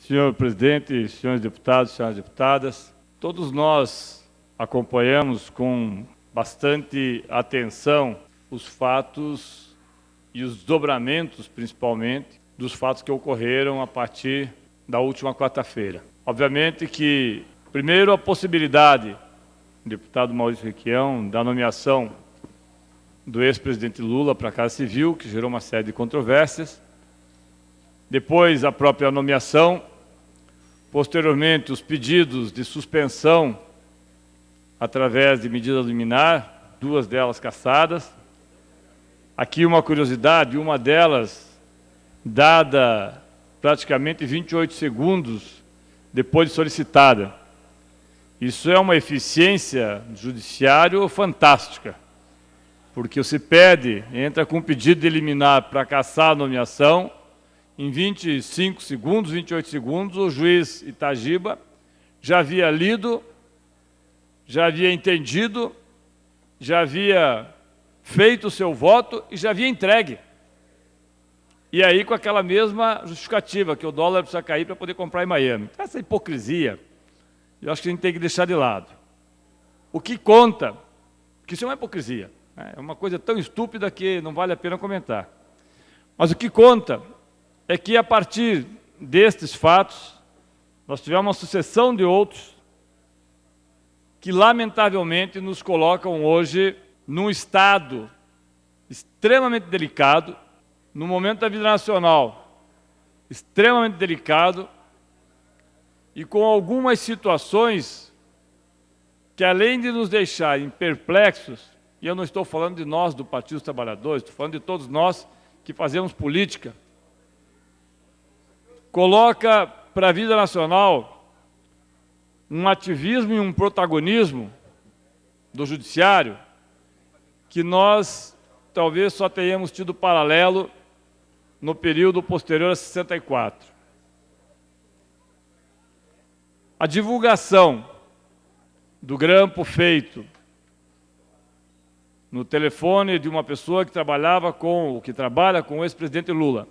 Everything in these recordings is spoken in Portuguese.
Senhor presidente, senhores deputados, senhoras deputadas, todos nós acompanhamos com bastante atenção os fatos e os desdobramentos, principalmente, dos fatos que ocorreram a partir da última quarta-feira. Obviamente que, primeiro, a possibilidade, deputado Maurício Requião, da nomeação do ex-presidente Lula para a Casa Civil, que gerou uma série de controvérsias. Depois, a própria nomeação. Posteriormente, os pedidos de suspensão através de medida liminar, 2 delas cassadas. Aqui uma curiosidade, uma delas dada praticamente 28 segundos depois de solicitada. Isso é uma eficiência do judiciário fantástica, porque você pede, entra com um pedido de liminar para cassar a nomeação, em 25 segundos, 28 segundos, o juiz Itagiba já havia lido, já havia entendido, já havia feito o seu voto e já havia entregue. E aí com aquela mesma justificativa, que o dólar precisa cair para poder comprar em Miami. Essa hipocrisia, eu acho que a gente tem que deixar de lado. O que conta, que isso é uma hipocrisia, né? É uma coisa tão estúpida que não vale a pena comentar. Mas o que conta é que, a partir destes fatos, nós tivemos uma sucessão de outros que, lamentavelmente, nos colocam hoje num estado extremamente delicado, no momento da vida nacional extremamente delicado e com algumas situações que, além de nos deixarem perplexos, e eu não estou falando de nós, do Partido dos Trabalhadores, estou falando de todos nós que fazemos política, coloca para a vida nacional um ativismo e um protagonismo do judiciário que nós talvez só tenhamos tido paralelo no período posterior a 64. A divulgação do grampo feito no telefone de uma pessoa que trabalha com o ex-presidente Lula,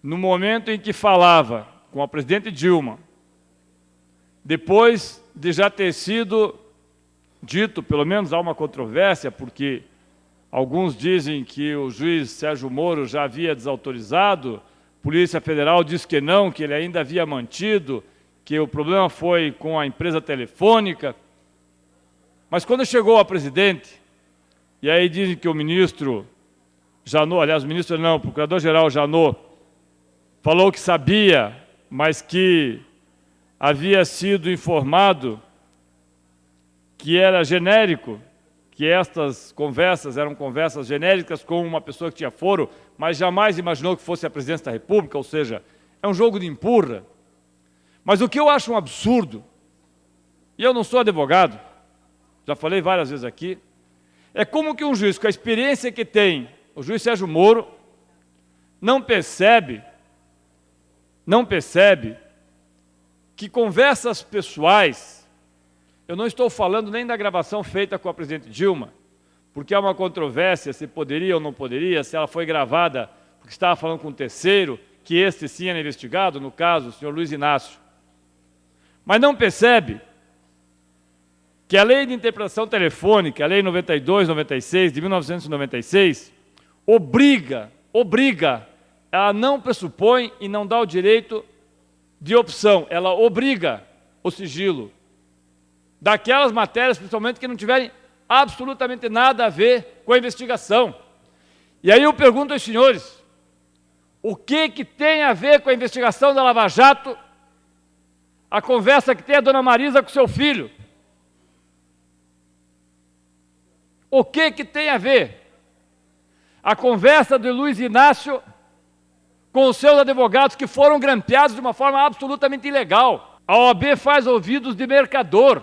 no momento em que falava com a presidente Dilma, depois de já ter sido dito, pelo menos há uma controvérsia, porque alguns dizem que o juiz Sérgio Moro já havia desautorizado, a Polícia Federal diz que não, que ele ainda havia mantido, que o problema foi com a empresa telefônica. Mas quando chegou a presidente, e aí dizem que o ministro Janot, aliás, o ministro não, o procurador-geral Janot, falou que sabia, mas que havia sido informado que era genérico, que estas conversas eram conversas genéricas com uma pessoa que tinha foro, mas jamais imaginou que fosse a presidência da República, ou seja, é um jogo de empurra. Mas o que eu acho um absurdo, e eu não sou advogado, já falei várias vezes aqui, é como que um juiz, com a experiência que tem, o juiz Sérgio Moro, não percebe que conversas pessoais, eu não estou falando nem da gravação feita com a presidente Dilma, porque há uma controvérsia se poderia ou não poderia, se ela foi gravada porque estava falando com um terceiro, que este sim era investigado, no caso, o senhor Luiz Inácio. Mas não percebe que a Lei de Interpretação Telefônica, a Lei 92/96, de 1996, obriga, ela não pressupõe e não dá o direito de opção, ela obriga o sigilo daquelas matérias, principalmente, que não tiverem absolutamente nada a ver com a investigação. E aí eu pergunto aos senhores, o que tem a ver com a investigação da Lava Jato a conversa que tem a dona Marisa com seu filho? O que tem a ver a conversa de Luiz Inácio com os seus advogados que foram grampeados de uma forma absolutamente ilegal? A OAB faz ouvidos de mercador.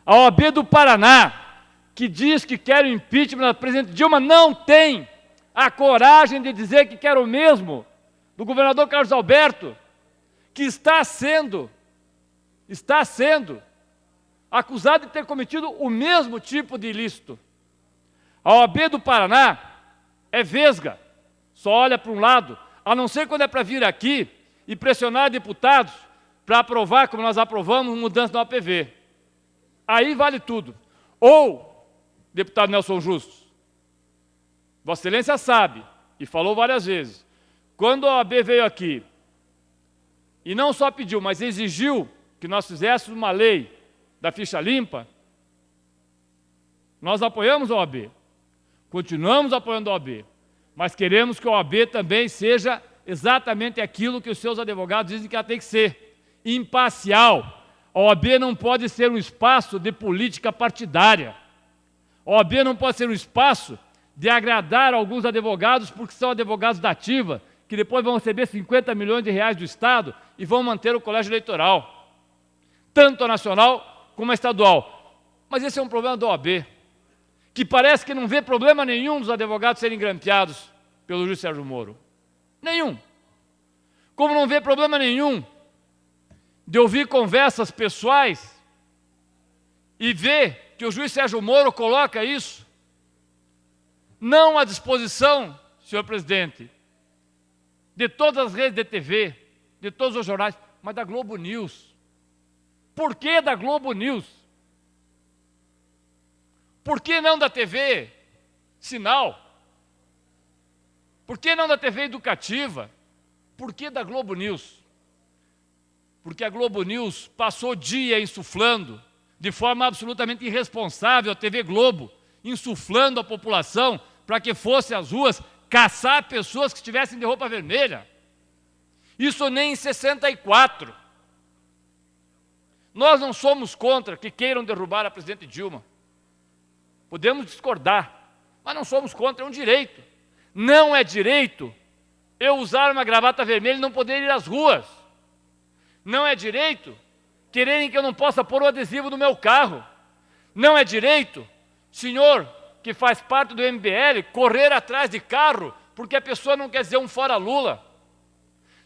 A OAB do Paraná, que diz que quer o impeachment da presidente Dilma, não tem a coragem de dizer que quer o mesmo do governador Carlos Alberto, que está sendo acusado de ter cometido o mesmo tipo de ilícito. A OAB do Paraná é vesga, só olha para um lado. a não ser quando é para vir aqui e pressionar deputados para aprovar, como nós aprovamos, mudança no APV. Aí vale tudo. Ou, deputado Nelson Justus, Vossa Excelência sabe, e falou várias vezes, quando a OAB veio aqui, e não só pediu, mas exigiu que nós fizéssemos uma lei da ficha limpa, nós apoiamos a OAB, continuamos apoiando a OAB, mas queremos que a OAB também seja exatamente aquilo que os seus advogados dizem que ela tem que ser, imparcial. A OAB não pode ser um espaço de política partidária. A OAB não pode ser um espaço de agradar alguns advogados porque são advogados da ativa, que depois vão receber 50 milhões de reais do Estado e vão manter o colégio eleitoral, tanto a nacional como a estadual. Mas esse é um problema da OAB, que parece que não vê problema nenhum dos advogados serem grampeados pelo juiz Sérgio Moro. Nenhum. Como não vê problema nenhum de ouvir conversas pessoais e ver que o juiz Sérgio Moro coloca isso não à disposição, senhor presidente, de todas as redes de TV, de todos os jornais, mas da Globo News. Por que da Globo News? Por que não da TV Sinal? Por que não da TV Educativa? Por que da Globo News? Porque a Globo News passou o dia insuflando, de forma absolutamente irresponsável, a TV Globo, insuflando a população para que fosse às ruas caçar pessoas que estivessem de roupa vermelha. Isso nem em 64. Nós não somos contra que queiram derrubar a presidente Dilma. Podemos discordar, mas não somos contra, é um direito. Não é direito eu usar uma gravata vermelha e não poder ir às ruas. Não é direito quererem que eu não possa pôr o adesivo no meu carro. Não é direito, senhor que faz parte do MBL, correr atrás de carro porque a pessoa não quer dizer um fora Lula.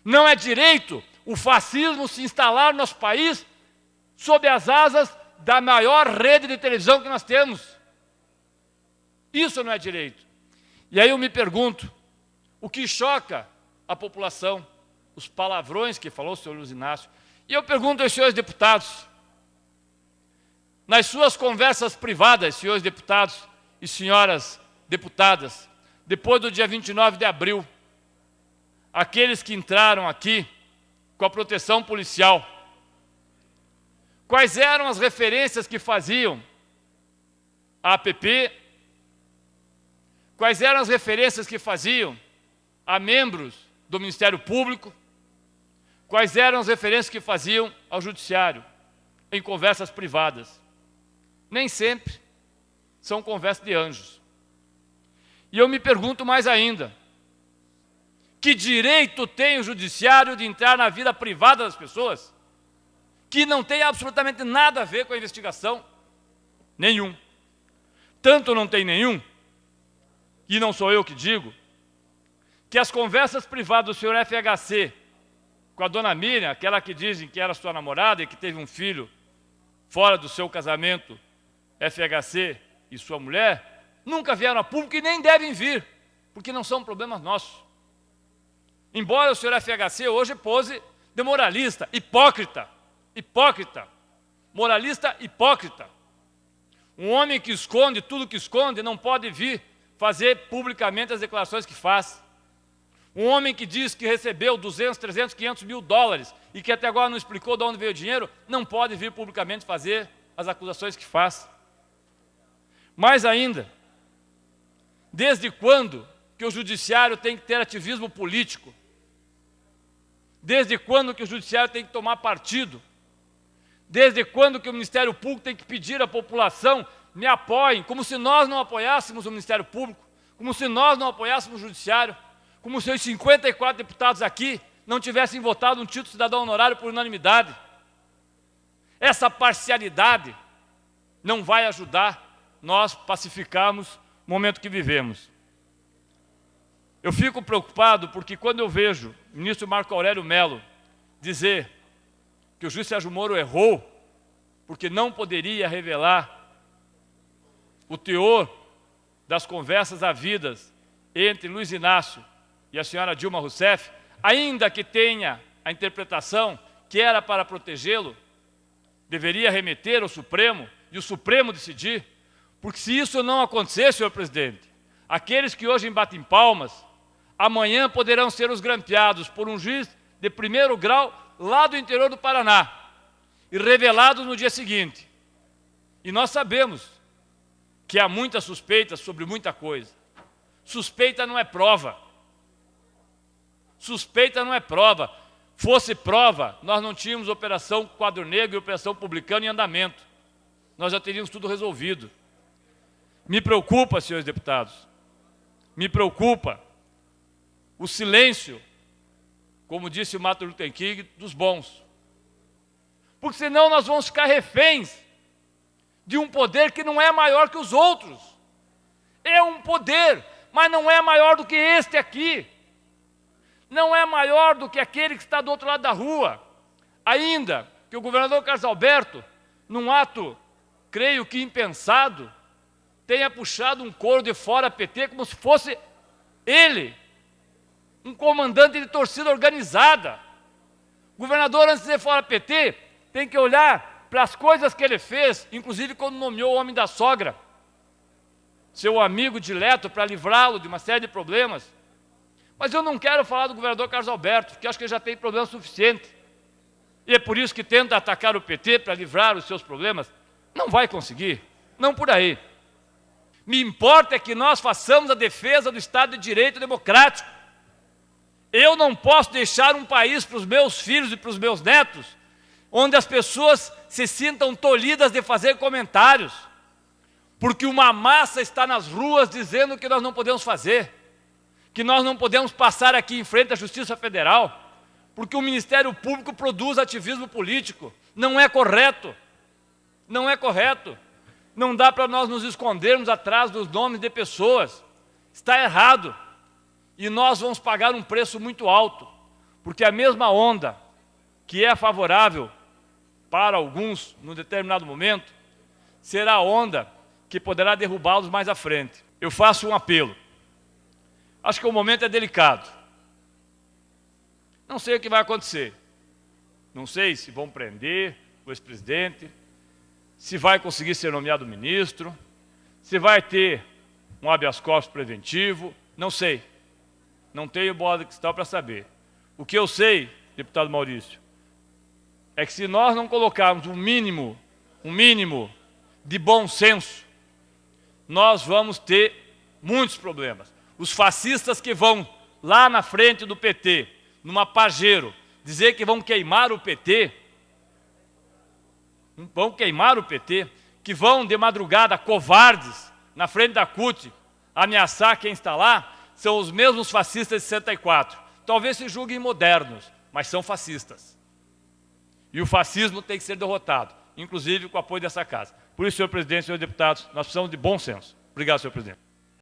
Não é direito o fascismo se instalar no nosso país sob as asas da maior rede de televisão que nós temos. Isso não é direito. E aí eu me pergunto, o que choca a população? Os palavrões que falou o senhor Luiz Inácio. E eu pergunto aos senhores deputados, nas suas conversas privadas, senhores deputados e senhoras deputadas, depois do dia 29 de abril, aqueles que entraram aqui com a proteção policial, quais eram as referências que faziam à APP, quais eram as referências que faziam a membros do Ministério Público, quais eram as referências que faziam ao Judiciário, em conversas privadas. Nem sempre são conversas de anjos. E eu me pergunto mais ainda, que direito tem o Judiciário de entrar na vida privada das pessoas, que não tem absolutamente nada a ver com a investigação? Nenhum. Tanto não tem nenhum, e não sou eu que digo, que as conversas privadas do senhor FHC com a dona Miriam, aquela que dizem que era sua namorada e que teve um filho fora do seu casamento, FHC e sua mulher, nunca vieram a público e nem devem vir, porque não são problemas nossos. Embora o senhor FHC hoje pose de moralista, hipócrita, moralista hipócrita. Um homem que esconde tudo que esconde não pode vir fazer publicamente as declarações que faz. Um homem que diz que recebeu 200, 300, 500 mil dólares e que até agora não explicou de onde veio o dinheiro, não pode vir publicamente fazer as acusações que faz. Mais ainda, desde quando que o Judiciário tem que ter ativismo político? Desde quando que o Judiciário tem que tomar partido? Desde quando que o Ministério Público tem que pedir à população, me apoiem, como se nós não apoiássemos o Ministério Público, como se nós não apoiássemos o Judiciário, como se os 54 deputados aqui não tivessem votado um título de cidadão honorário por unanimidade. Essa parcialidade não vai ajudar nós pacificarmos o momento que vivemos. Eu fico preocupado porque quando eu vejo o ministro Marco Aurélio Mello dizer que o juiz Sérgio Moro errou porque não poderia revelar o teor das conversas havidas entre Luiz Inácio e a senhora Dilma Rousseff, ainda que tenha a interpretação que era para protegê-lo, deveria remeter ao Supremo e o Supremo decidir, porque se isso não acontecer, senhor presidente, aqueles que hoje batem palmas, amanhã poderão ser os grampeados por um juiz de primeiro grau lá do interior do Paraná e revelados no dia seguinte. E nós sabemos que há muitas suspeitas sobre muita coisa. Suspeita não é prova. Suspeita não é prova. Fosse prova, nós não tínhamos Operação Quadro Negro e Operação Publicano em andamento. Nós já teríamos tudo resolvido. Me preocupa, senhores deputados, me preocupa o silêncio, como disse o Martin Luther King, dos bons. Porque senão nós vamos ficar reféns de um poder que não é maior que os outros. É um poder, mas não é maior do que este aqui. Não é maior do que aquele que está do outro lado da rua. Ainda que o governador Carlos Alberto, num ato, creio que impensado, tenha puxado um coro de fora PT como se fosse ele, um comandante de torcida organizada. O governador, antes de ser fora PT, tem que olhar para as coisas que ele fez, inclusive quando nomeou o homem da sogra, seu amigo dileto, para livrá-lo de uma série de problemas. Mas eu não quero falar do governador Carlos Alberto, porque acho que ele já tem problema suficiente. E é por isso que tenta atacar o PT para livrar os seus problemas. Não vai conseguir, não por aí. Me importa é que nós façamos a defesa do Estado de Direito democrático. Eu não posso deixar um país para os meus filhos e para os meus netos, onde as pessoas se sintam tolhidas de fazer comentários, porque uma massa está nas ruas dizendo que nós não podemos fazer, que nós não podemos passar aqui em frente à Justiça Federal, porque o Ministério Público produz ativismo político. Não é correto. Não é correto. Não dá para nós nos escondermos atrás dos nomes de pessoas. Está errado. E nós vamos pagar um preço muito alto, porque a mesma onda que é favorável para alguns, num determinado momento, será a onda que poderá derrubá-los mais à frente. Eu faço um apelo. Acho que o momento é delicado. Não sei o que vai acontecer. Não sei se vão prender o ex-presidente, se vai conseguir ser nomeado ministro, se vai ter um habeas corpus preventivo, não sei. Não tenho bola de cristal para saber. O que eu sei, deputado Maurício, é que se nós não colocarmos um mínimo de bom senso, nós vamos ter muitos problemas. Os fascistas que vão lá na frente do PT, numa Pajero, dizer que vão queimar o PT, que vão de madrugada, covardes, na frente da CUT, ameaçar quem está lá, são os mesmos fascistas de 64. Talvez se julguem modernos, mas são fascistas. E o fascismo tem que ser derrotado, inclusive com o apoio dessa casa. Por isso, senhor presidente, senhores deputados, nós precisamos de bom senso. Obrigado, senhor presidente.